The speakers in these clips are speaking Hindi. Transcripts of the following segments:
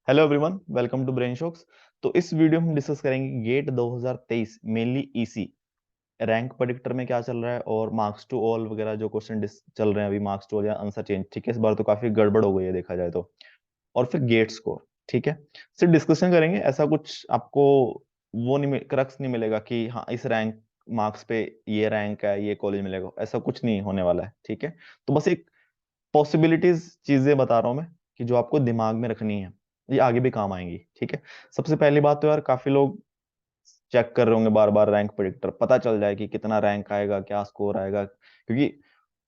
Hello everyone, welcome to Brain Shocks. तो इस वीडियो में हम डिस्कस करेंगे GATE 2023 mainly EC rank predictor में क्या चल रहा है और मार्क्स टू ऑल वगैरह जो क्वेश्चन चल रहे हैं अभी, मार्क्स टू ऑल या आंसर चेंज। ठीक है, इस बार तो काफी गड़बड़ हो गई है देखा जाए तो। और फिर गेट स्कोर। ठीक है, सिर्फ डिस्कशन करेंगे, ऐसा कुछ आपको वो नहीं, क्रक्स नहीं मिलेगा कि हाँ इस रैंक मार्क्स पे ये रैंक है ये कॉलेज मिलेगा, ऐसा कुछ नहीं होने वाला है। ठीक है, तो बस एक पॉसिबिलिटीज चीजें बता रहा हूं मैं कि जो आपको दिमाग में रखनी है, ये आगे भी काम आएंगी। ठीक है, सबसे पहली बात तो यार काफी लोग चेक कर रहे होंगे बार बार रैंक प्रेडिक्टर, पता चल जाए कि कितना रैंक आएगा क्या स्कोर आएगा, क्योंकि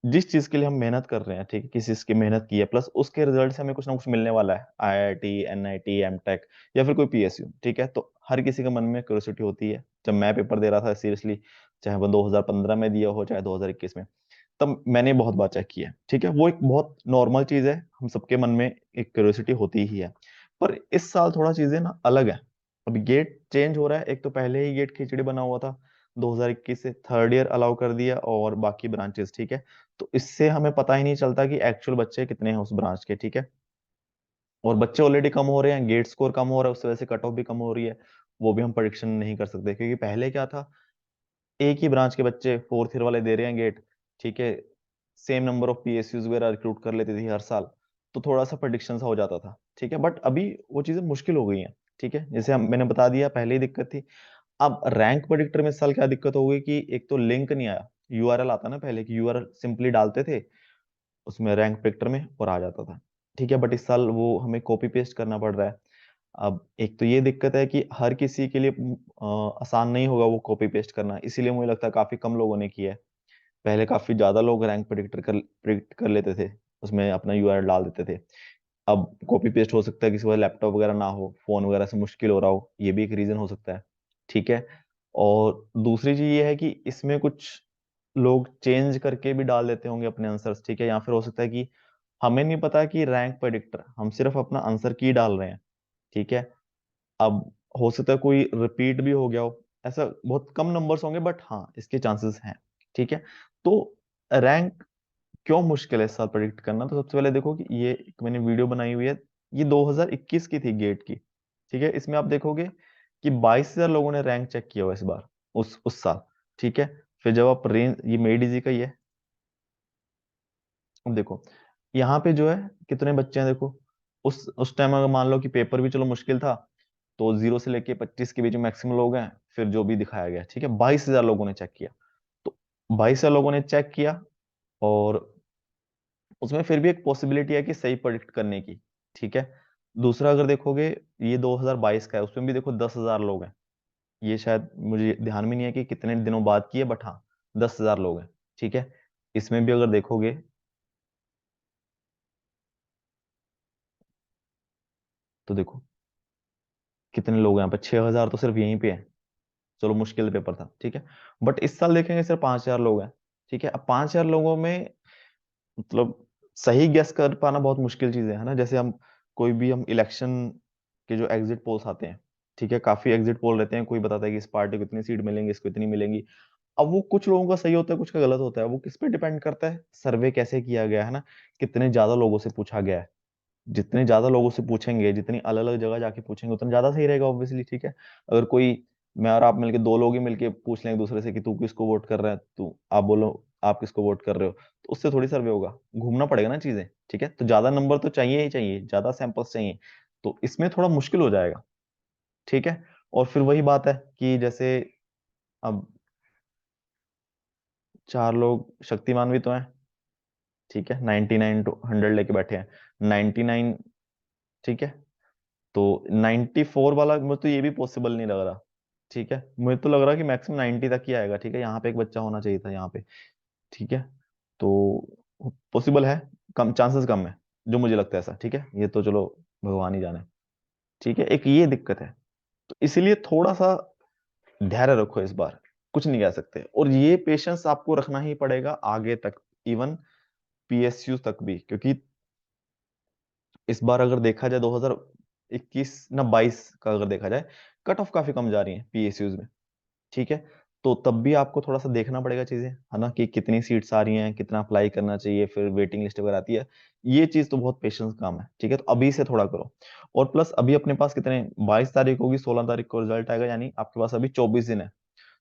जिस चीज के लिए हम मेहनत कर रहे हैं, ठीक है, किसी चीज की मेहनत की है प्लस उसके रिजल्ट से हमें कुछ ना कुछ मिलने वाला है, आईआईटी एनआईटी एमटेक या फिर कोई पीएसयू। ठीक है, तो हर किसी के मन में क्यूरियोसिटी होती है। जब मैं पेपर दे रहा था सीरियसली, चाहे वो 2015 में दिया हो चाहे 2021 में, तब मैंने बहुत बार चेक किया है। ठीक है, वो एक बहुत नॉर्मल चीज है, हम सबके मन में एक क्यूरियोसिटी होती ही है। पर इस साल थोड़ा चीजें ना अलग है। अभी गेट चेंज हो रहा है, एक तो पहले ही गेट खिचड़ी बना हुआ था, 2021 से थर्ड ईयर अलाउ कर दिया और बाकी ब्रांचेस। ठीक है, तो इससे हमें पता ही नहीं चलता कि एक्चुअल बच्चे कितने हैं उस ब्रांच के। ठीक है, और बच्चे ऑलरेडी कम हो रहे हैं, गेट स्कोर कम हो रहा है, उसकी वजह से कट ऑफ भी कम हो रही है। वो भी हम प्रिडिक्शन नहीं कर सकते, क्योंकि पहले क्या था, एक ही ब्रांच के बच्चे फोर्थ ईयर वाले दे रहे हैं गेट। ठीक है, सेम नंबर ऑफ पीएसयूज वगैरह रिक्रूट कर लेते थे हर साल, तो थोड़ा सा प्रेडिक्शन सा हो जाता था। ठीक है, बट अभी वो चीजें मुश्किल हो गई हैं। ठीक है, जैसे हम मैंने बता दिया पहले ही दिक्कत थी। अब रैंक प्रेडिक्टर में इस साल क्या दिक्कत हो गई कि एक तो लिंक नहीं आया, यूआरएल आता ना, पहले की यूआरएल सिंपली डालते थे उसमें रैंक प्रेडिक्टर में और आ जाता था। ठीक है, बट इस साल वो हमें कॉपी पेस्ट करना पड़ रहा है। अब एक तो ये दिक्कत है कि हर किसी के लिए आसान नहीं होगा वो कॉपी पेस्ट करना, इसीलिए मुझे लगता है काफी कम लोगों ने किया है। पहले काफी ज्यादा लोग रैंक प्रिडिक्ट कर लेते थे, उसमें अपना यूआरएल डाल देते थे। अब कॉपी पेस्ट हो सकता है किसी का लैपटॉप वगैरह ना हो, फोन वगैरह से मुश्किल हो रहा हो, ये भी एक रीजन हो सकता है। ठीक है, और दूसरी चीज ये है कि इसमें कुछ लोग चेंज करके भी डाल देते होंगे अपने आंसर्स। ठीक है, या फिर हो सकता है कि हमें नहीं पता कि रैंक प्रेडिक्टर, हम सिर्फ अपना आंसर की डाल रहे हैं। ठीक है, अब हो सकता है कोई रिपीट भी हो गया हो, ऐसा बहुत कम नंबर्स होंगे बट हाँ इसके चांसेस हैं। ठीक है, तो रैंक क्यों मुश्किल है इस साल प्रेडिक्ट करना, तो सबसे पहले देखो कि ये एक मैंने वीडियो बनाई हुई है, ये 2021 की थी गेट की। ठीक है, इसमें आप देखोगे कि 22,000 लोगों ने रैंक चेक किया हुआ इस बार, उस साल। ठीक है, फिर जब आप रेंज, ये मेडिजी का ही है, अब देखो यहाँ पे जो है कितने बच्चे हैं देखो। उस टाइम अगर मान लो कि पेपर भी चलो मुश्किल था, तो 0 से लेके 25 के बीच में मैक्सिमम लोग हैं, फिर जो भी दिखाया गया। ठीक है, 22,000 लोगों ने चेक किया, तो 22,000 लोगों ने चेक किया और उसमें फिर भी एक पॉसिबिलिटी है कि सही प्रेडिक्ट करने की। ठीक है, दूसरा अगर देखोगे, ये 2022 का है, उसमें भी देखो 10,000 लोग हैं। ये शायद मुझे ध्यान में नहीं है कि कितने दिनों बाद की है, बट हाँ 10,000 लोग हैं। ठीक है, इसमें भी अगर देखोगे तो देखो कितने लोग हैं यहाँ पे, 6,000 तो सिर्फ यहीं पे है। चलो मुश्किल पेपर था। ठीक है, बट इस साल देखेंगे सिर्फ 5,000 लोग हैं। ठीक है, अब 5,000 लोगों में मतलब सही गेस कर पाना बहुत मुश्किल चीज है ना। जैसे हम कोई भी हम इलेक्शन के जो एग्जिट पोल्स आते हैं, ठीक है, काफी एग्जिट पोल रहते हैं, कोई बताता है कि इस पार्टी को इतनी सीट मिलेंगी, इसको इतनी मिलेंगी। अब वो कुछ लोगों का सही होता है कुछ का गलत होता है, वो किस पे डिपेंड करता है, सर्वे कैसे किया गया है ना, कितने ज्यादा लोगों से पूछा गया है। जितने ज्यादा लोगों से पूछेंगे, जितनी अलग अलग जगह जाके पूछेंगे, उतना ज्यादा सही रहेगा ऑब्वियसली। ठीक है, अगर कोई, मैं और आप मिलके, दो लोग ही मिलके पूछ लें एक दूसरे से कि तू किसको वोट कर रहा है, तू आप बोलो आप किसको वोट कर रहे हो, तो उससे थोड़ी सर्वे होगा, घूमना पड़ेगा ना चीजें। ठीक है, तो ज्यादा नंबर तो चाहिए ही चाहिए, ज्यादा सैंपल्स चाहिए, तो इसमें थोड़ा मुश्किल हो जाएगा। ठीक है, और फिर वही बात है कि जैसे अब चार लोग शक्तिमान भी तो हैं। ठीक है, 99 टू 100 लेके बैठे हैं, 99। ठीक है, तो 94 वाला मुझे तो ये भी पॉसिबल नहीं लग रहा। ठीक है, मुझे तो लग रहा है कि मैक्सिमम 90 तक ही आएगा। ठीक है, यहाँ पे एक बच्चा होना चाहिए था यहाँ पे। ठीक है, तो पॉसिबल है, कम चांसेस कम है जो मुझे लगता है ऐसा। ठीक है, ये तो चलो भगवान ही जाने। ठीक है, एक ये दिक्कत है, तो इसीलिए थोड़ा सा धैर्य रखो इस बार, कुछ नहीं कह सकते, और ये पेशेंस आपको रखना ही पड़ेगा आगे तक, इवन पीएसयू तक भी, क्योंकि इस बार अगर देखा जाए 2021 ना 22 का अगर देखा जाए, कट ऑफ काफी कम जा रही है पीएसयूज में। ठीक है, तो तब भी आपको थोड़ा सा देखना पड़ेगा चीजें, है ना, कि कितनी सीट्स आ रही हैं, कितना अप्लाई करना चाहिए, फिर वेटिंग लिस्ट वगैरह आती है। ये चीज तो बहुत पेशेंस काम है, ठीक है, तो अभी से थोड़ा करो। और प्लस अभी अपने पास कितने, 22 तारीख होगी, 16 तारीख को रिजल्ट आएगा, यानी आपके पास अभी 24 दिन है।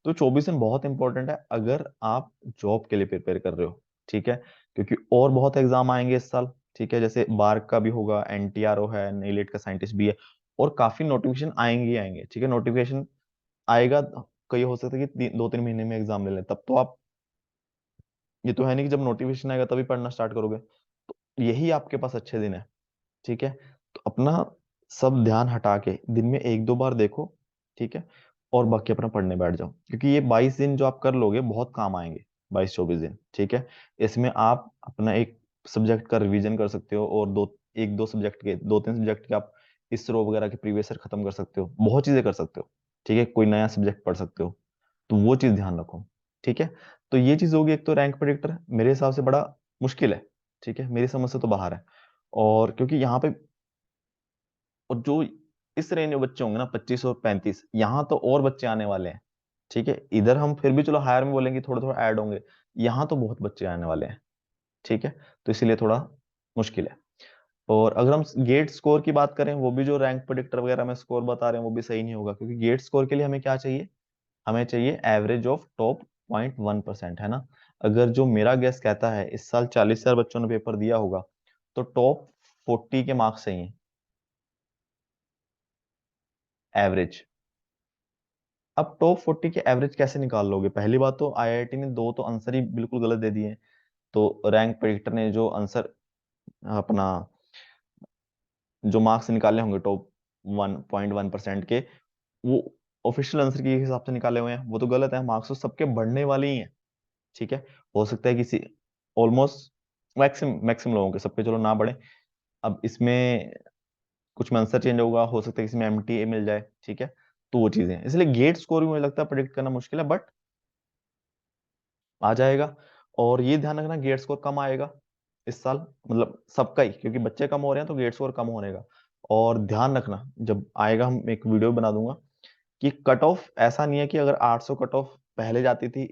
तो 24 दिन बहुत इंपॉर्टेंट है अगर आप जॉब के लिए प्रिपेयर कर रहे हो, ठीक है, क्योंकि और बहुत एग्जाम आएंगे इस साल, ठीक है, जैसे बार्क का भी होगा, एनटीआरओ है, नीलेट का साइंटिस्ट भी है, और काफी नोटिफिकेशन आएंगे ही आएंगे, ठीक है, नोटिफिकेशन आएगा। कई हो सकता है कि 2-3 महीने में एग्जाम ले लें, तब तो आप, ये तो है नहीं कि जब नोटिफिकेशन आएगा तभी पढ़ना स्टार्ट करोगे, तो यही आपके पास अच्छे दिन है, ठीक है। तो अपना सब ध्यान हटा के दिन में 1-2 बार देखो, ठीक है, और बाकी अपना पढ़ने बैठ जाओ, क्योंकि ये 22 दिन जो आप कर लोगे बहुत काम आएंगे, 22-24 दिन, ठीक है। इसमें आप अपना एक सब्जेक्ट का रिवीजन कर सकते हो, और 2-3 सब्जेक्ट के आप इसरो वगैरह के प्रीवियस ईयर खत्म कर सकते हो, बहुत चीजें कर सकते हो, ठीक है, कोई नया सब्जेक्ट पढ़ सकते हो, तो वो चीज ध्यान रखो, ठीक है। तो ये चीज होगी, एक तो रैंक प्रेडिक्टर मेरे हिसाब से बड़ा मुश्किल है, ठीक है, मेरी समझ से तो बाहर है। और क्योंकि यहाँ पे, और जो इस रेंज में बच्चे होंगे ना, 25 और 35, यहाँ तो और बच्चे आने वाले हैं, ठीक है, इधर हम फिर भी चलो हायर में बोलेंगे, थोड़ा थोड़ा ऐड होंगे, यहाँ तो बहुत बच्चे आने वाले हैं, ठीक है, तो इसीलिए थोड़ा मुश्किल है। और अगर हम गेट स्कोर की बात करें, वो भी जो रैंक प्रेडिक्टर वगैरह में स्कोर बता रहे हैं वो भी सही नहीं होगा, क्योंकि गेट स्कोर के लिए हमें क्या चाहिए, हमें चाहिए एवरेज ऑफ टॉप 0.1%, है ना। अगर जो मेरा गेस कहता है इस साल 40,000 बच्चों ने पेपर दिया होगा, तो टॉप 40 के मार्क्स चाहिए, एवरेज। अब टॉप 40 के एवरेज कैसे निकाल लोगे, पहली बात तो आईआईटी ने दो तो आंसर ही बिल्कुल गलत दे दिए हैं। तो रैंक प्रेडिक्टर ने जो आंसर अपना, जो मार्क्स निकाले होंगे टॉप 1.1% के, वो ऑफिशियल आंसर के हिसाब से निकाले हुए हैं, वो तो गलत है, मार्क्स तो सबके बढ़ने वाले ही हैं, ठीक है। हो सकता है किसी, ऑलमोस्ट मैक्सिमम मैक्सिमम लोगों के, सबके चलो ना बढ़े। अब इसमें कुछ में आंसर चेंज होगा, हो सकता है किसी में एमटीए मिल जाए, ठीक है, तो वो चीजें हैं। इसलिए गेट स्कोर भी मुझे लगता है प्रेडिक्ट करना मुश्किल है, बट आ जाएगा। और ये ध्यान रखना, गेट स्कोर कम आएगा इस साल, मतलब सबका ही, क्योंकि बच्चे कम हो रहे हैं तो गेट स्कोर कम होने का। और ध्यान रखना, जब आएगा हम एक वीडियो बना दूंगा, कि कट ऑफ ऐसा नहीं है कि अगर 800 कट ऑफ पहले जाती थी,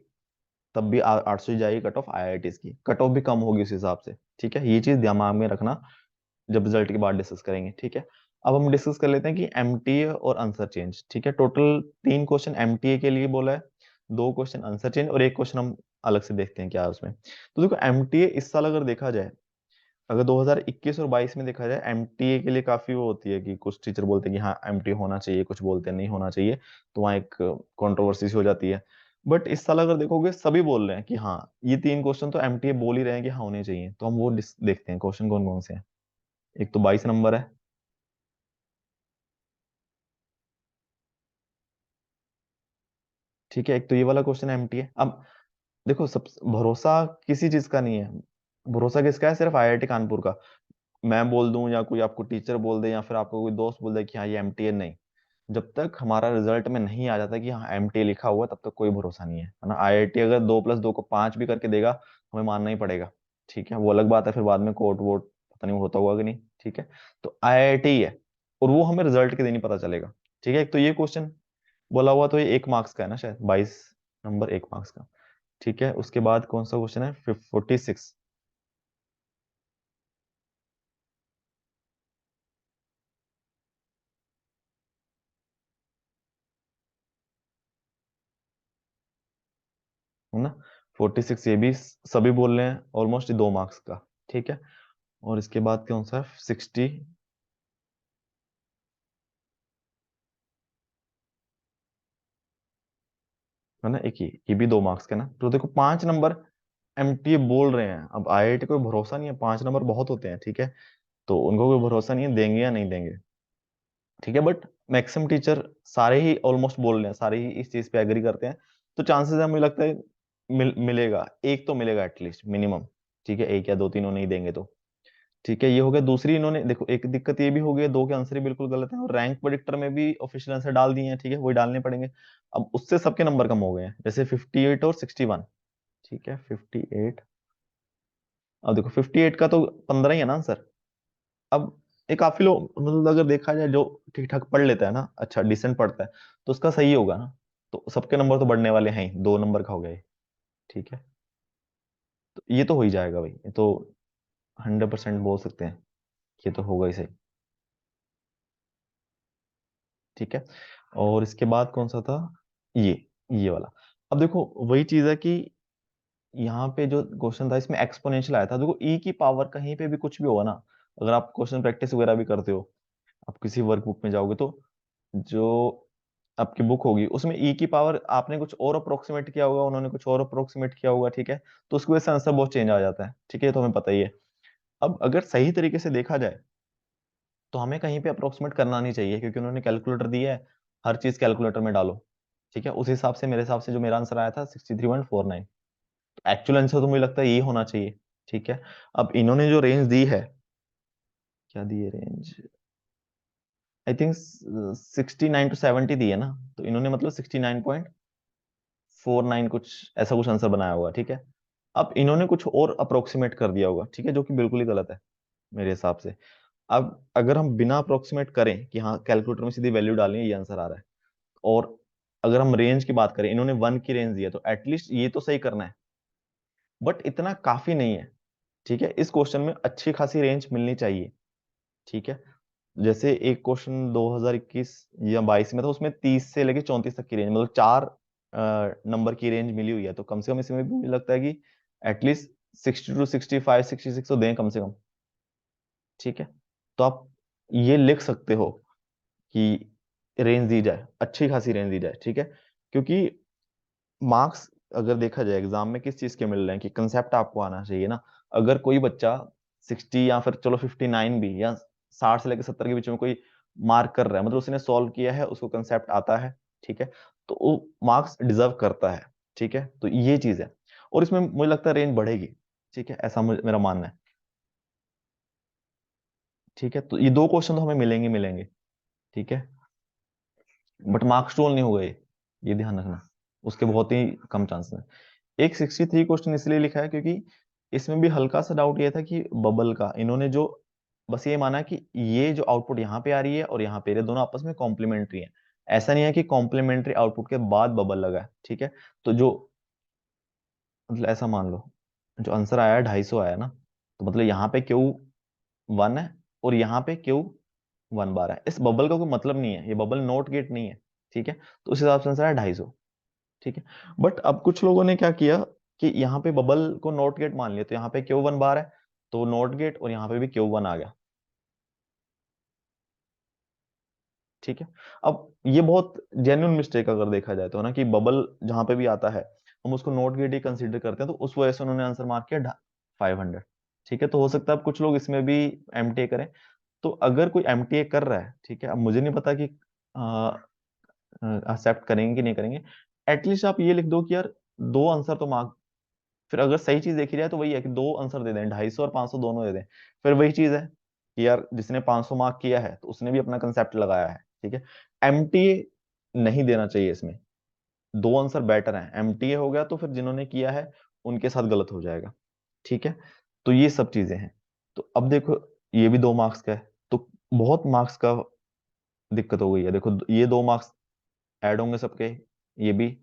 तब भी 800 ही जाएगी कट ऑफ, आईआईटीज की कट ऑफ भी कम होगी उस हिसाब से, ठीक है, ये चीज दिमाग में रखना, जब रिजल्ट की बात डिस्कस करेंगे, ठीक है। अब हम डिस्कस कर लेते हैं कि एमटीए और आंसर चेंज, ठीक है, टोटल 3 क्वेश्चन एमटीए के लिए बोला है, 2 क्वेश्चन आंसर चेंज, और एक क्वेश्चन हम अलग से देखते हैं क्या है उसमें। तो देखो एमटीए इस साल अगर देखा जाए, अगर 2021 और 22 में देखा जाए, एमटीए के लिए काफी वो होती है कि कुछ टीचर बोलते हैं कि हाँ एमटीए होना चाहिए, कुछ बोलते हैं नहीं होना चाहिए, तो वहाँ एक कंट्रोवर्सी सी हो जाती है। बट इस साल अगर देखोगे, सभी बोल रहे हैं कि हाँ ये 3 क्वेश्चन तो एमटीए बोल ही रहे हैं कि हाँ होने चाहिए, तो हम वो देखते हैं क्वेश्चन कौन कौन से हैं। एक तो 22 नंबर है, ठीक है, एक तो ये वाला क्वेश्चन एमटीए। अब देखो, सब भरोसा किसी चीज का नहीं है, भरोसा किसका है, सिर्फ आईआईटी कानपुर का। मैं बोल दूं या कोई आपको टीचर बोल दे या फिर आपको कोई दोस्त बोल दे कि हाँ ये एमटीए, नहीं, जब तक हमारा रिजल्ट में नहीं आ जाता कि हाँ एमटीए लिखा हुआ है, तब तक कोई भरोसा नहीं है ना। आईआईटी अगर 2+2 को 5 भी करके देगा, हमें मानना ही पड़ेगा, ठीक है, वो अलग बात है, फिर बाद में कोर्ट वोट पता नहीं होता होगा कि नहीं, ठीक है। तो आईआईटी है, और वो हमें रिजल्ट के दिन ही पता चलेगा, ठीक है। एक तो ये क्वेश्चन बोला हुआ, तो ये 1 मार्क्स का है ना शायद, 22 नंबर 1 मार्क्स का, ठीक है। उसके बाद कौन सा क्वेश्चन है, 46, है ना, 46 ये भी सभी बोल रहे हैं ऑलमोस्ट 2 मार्क्स का, ठीक है। और इसके बाद कौन सा है, 60, है ना, एक ये भी 2 मार्क्स का ना, तो देखो 5 नंबर एमटीए बोल रहे हैं। अब आईआईटी को भरोसा नहीं है, 5 नंबर बहुत होते हैं, ठीक है, तो उनको कोई भरोसा नहीं है देंगे या नहीं देंगे, ठीक है। बट मैक्सिमम टीचर सारे ही ऑलमोस्ट बोल रहे हैं, सारे ही इस चीज पे एग्री करते हैं, तो चांसेस है, मुझे लगता है मिलेगा, एक तो मिलेगा एटलीस्ट मिनिमम, ठीक है, एक या दो, तीनों नहीं देंगे तो, ठीक है। ये हो गया। दूसरी, इन्होंने देखो एक दिक्कत ये भी हो गई है, 2 के आंसर ही बिल्कुल गलत है, और रैंक प्रेडिक्टर में भी ऑफिशियल आंसर डाल दिए हैं, ठीक है, वही डालने पड़ेंगे। अब उससे सबके नंबर कम हो गए हैं, जैसे 58 और 61, ठीक है, 58। अब देखो 58 का तो 15 ही है ना आंसर। अब ये काफी लोग, मतलब अगर देखा जाए जो ठीक ठाक पढ़ लेता है ना, अच्छा डिसेंट पढ़ता है, तो उसका सही होगा ना, तो सबके नंबर तो बढ़ने वाले हैं ही, 2 नंबर का हो गया ये। ठीक है, तो ये तो हो ही जाएगा भाई, ये तो 100% बोल सकते हैं, ये तो होगा ही सही। ठीक है, और इसके बाद कौन सा था, ये ये वाला। अब देखो वही चीज है कि यहाँ पे जो क्वेश्चन था इसमें एक्सपोनेंशियल आया था। देखो ई की पावर कहीं पे भी कुछ भी होगा ना, अगर आप क्वेश्चन प्रैक्टिस वगैरह भी करते हो, आप किसी वर्कबुक में जाओगे तो जो आपकी बुक होगी उसमें ई की पावर आपने कुछ और अप्रोक्सीमेट किया होगा, उन्होंने कुछ और अप्रोक्सीमेट किया होगा। ठीक है, तो उसकी वजह से आंसर बहुत चेंज आ जाता है। ठीक है, तो हमें पता ही है। अब अगर सही तरीके से देखा जाए तो हमें कहीं पे अप्रोक्सीमेट करना नहीं चाहिए, क्योंकि उन्होंने कैलकुलेटर दिया है, हर चीज कैलकुलेटर में डालो। ठीक है, उस हिसाब से मेरे हिसाब से जो मेरा आंसर आया था 63.49, एक्चुअल आंसर तो मुझे लगता है ये होना चाहिए। ठीक है, अब इन्होंने जो रेंज दी है, क्या दी है रेंज, आई थिंक 69 to 70 दी है ना, तो इन्होंने मतलब 69.49 कुछ ऐसा कुछ आंसर बनाया होगा। ठीक है, अब इन्होंने कुछ और अप्रोक्सीमेट कर दिया होगा, ठीक है, जो कि बिल्कुल ही गलत है मेरे हिसाब से। अब अगर हम बिना अप्रोक्सीमेट करें कि हाँ कैलकुलेटर में सीधी वैल्यू डालें ये आंसर आ रहा है, और अगर हम रेंज की बात करें, इन्होंने 1 की रेंज दी है, तो एटलीस्ट ये तो सही करना है, बट इतना काफी नहीं है। ठीक है, इस क्वेश्चन में अच्छी खासी रेंज मिलनी चाहिए। ठीक है, जैसे एक क्वेश्चन 2021 या 22 में था, उसमें 30 से लेके 34 तक की रेंज, मतलब 4 नंबर की रेंज मिली हुई है, तो कम से कम इसमें भी मुझे लगता है कि एटलीस्ट 60 to 65 66 तो दें कम से कम। ठीक है, तो आप ये लिख सकते हो कि रेंज दी जाए, अच्छी खासी रेंज दी जाए। ठीक है, क्योंकि मार्क्स अगर देखा जाए एग्जाम में किस चीज के मिल रहे हैं, कि कंसेप्ट आपको आना चाहिए ना। अगर कोई बच्चा 60 या फिर चलो 59 भी, या 60 से लेकर 70 के बीच में कोई मार्क कर रहा है, मतलब उसने सॉल्व किया है, उसको कंसेप्ट आता है। ठीक है, तो वो मार्क्स डिजर्व करता है। ठीक है, तो ये चीज है, और इसमें मुझे लगता है रेंज बढ़ेगी। ठीक है, ऐसा मेरा मानना है। ठीक है, तो ये 2 क्वेश्चन तो हमें मिलेंगे मिलेंगे। ठीक है, बट मार्क्स टोल नहीं होगा ये ध्यान रखना, उसके बहुत ही कम चांसेस हैं। एक 63 क्वेश्चन इसलिए लिखा है क्योंकि इसमें भी हल्का सा डाउट ये था कि बबल का इन्होंने जो बस ये माना कि ये जो आउटपुट यहाँ पे आ रही है और यहाँ पे, ये दोनों आपस में कॉम्प्लीमेंट्री है। ऐसा नहीं है कि कॉम्प्लीमेंट्री आउटपुट के बाद बबल लगा है। ठीक है, तो जो मतलब ऐसा मान लो, जो आंसर आया है 250 आया ना, तो मतलब यहाँ पे क्यू 1 है और यहाँ पे क्यू 1 बार है। इस बबल का कोई मतलब नहीं है, ये बबल नोट गेट नहीं है। ठीक है, तो उस हिसाब से आंसर है 250। ठीक है, बट अब कुछ लोगों ने क्या किया कि यहाँ पे बबल को नोट गेट मान लिया, तो यहाँ पे क्यू 1 बार है, तो नोट गेट, और यहाँ पे भी क्यू 1 आ गया। ठीक है, अब ये बहुत जेन्युइन मिस्टेक अगर देखा जाए तो ना, कि बबल जहां पे भी आता है हम उसको नोट गेट ही कंसीडर करते हैं, तो उस वजह से उन्होंने आंसर मार्क किया 500। ठीक है, तो हो सकता है अब कुछ लोग इसमें भी एमटीए करें। तो अगर कोई एमटीए कर रहा है, ठीक है, अब मुझे नहीं पता कि एक्सेप्ट करेंगे कि नहीं करेंगे, एटलीस्ट आप ये लिख दो कि यार 2 आंसर तो मार्क, फिर अगर सही चीज देखी जाए तो वही है कि 2 आंसर दे दें, 250 और 500 दोनों दे दें। फिर वही चीज है कि यार जिसने 500 मार्क किया है तो उसने भी अपना कंसेप्ट लगाया है। ठीक है, एमटीए नहीं देना चाहिए इसमें, 2 आंसर बेटर है। एमटीए हो गया तो फिर जिन्होंने किया है उनके साथ गलत हो जाएगा। ठीक है, तो ये सब चीजें हैं। तो अब देखो ये भी 2 मार्क्स का है, तो बहुत मार्क्स का दिक्कत हो गई है। देखो ये 2 मार्क्स ऐड होंगे सबके, ये भी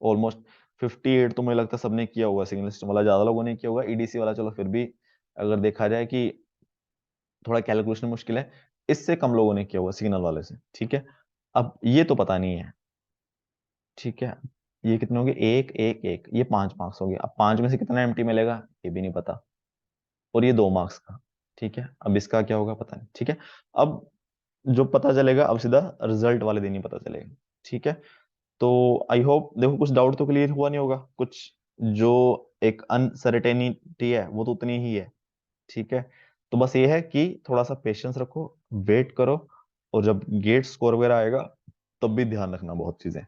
ऑलमोस्ट 58 तो मुझे लगता है सबने किया होगा, सिग्नल सिस्टम वाला ज्यादा लोगों ने किया होगा, ईडीसी वाला चलो फिर भी अगर देखा जाए कि थोड़ा कैलकुलेशन मुश्किल है, इससे कम लोगों ने किया होगा सिग्नल वाले से। ठीक है, अब ये तो पता नहीं है। ठीक है, ये कितने होंगे, एक एक एक, ये 5 मार्क्स हो गए। अब 5 में से कितना एमटी मिलेगा ये भी नहीं पता, और ये 2 मार्क्स का। ठीक है, अब इसका क्या होगा पता नहीं। ठीक है, अब जो पता चलेगा अब सीधा रिजल्ट वाले दिन ही पता चलेगा। ठीक है, तो आई होप देखो कुछ डाउट तो क्लियर हुआ नहीं होगा, कुछ जो एक अनसर्टेनिटी है वो तो उतनी ही है। ठीक है, तो बस ये है कि थोड़ा सा पेशेंस रखो, वेट करो, और जब गेट स्कोर वगैरह आएगा तब भी ध्यान रखना बहुत चीजें।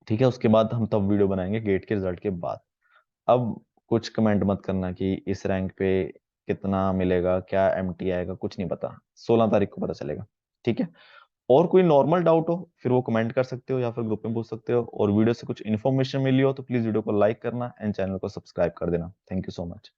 ठीक है, उसके बाद हम तब वीडियो बनाएंगे गेट के रिजल्ट के बाद। अब कुछ कमेंट मत करना कि इस रैंक पे कितना मिलेगा, क्या एमटी आएगा, कुछ नहीं पता, 16 तारीख को पता चलेगा। ठीक है, और कोई नॉर्मल डाउट हो फिर वो कमेंट कर सकते हो या फिर ग्रुप में पूछ सकते हो, और वीडियो से कुछ इन्फॉर्मेशन मिली हो तो प्लीज वीडियो को लाइक करना एंड चैनल को सब्सक्राइब कर देना। Thank you so much.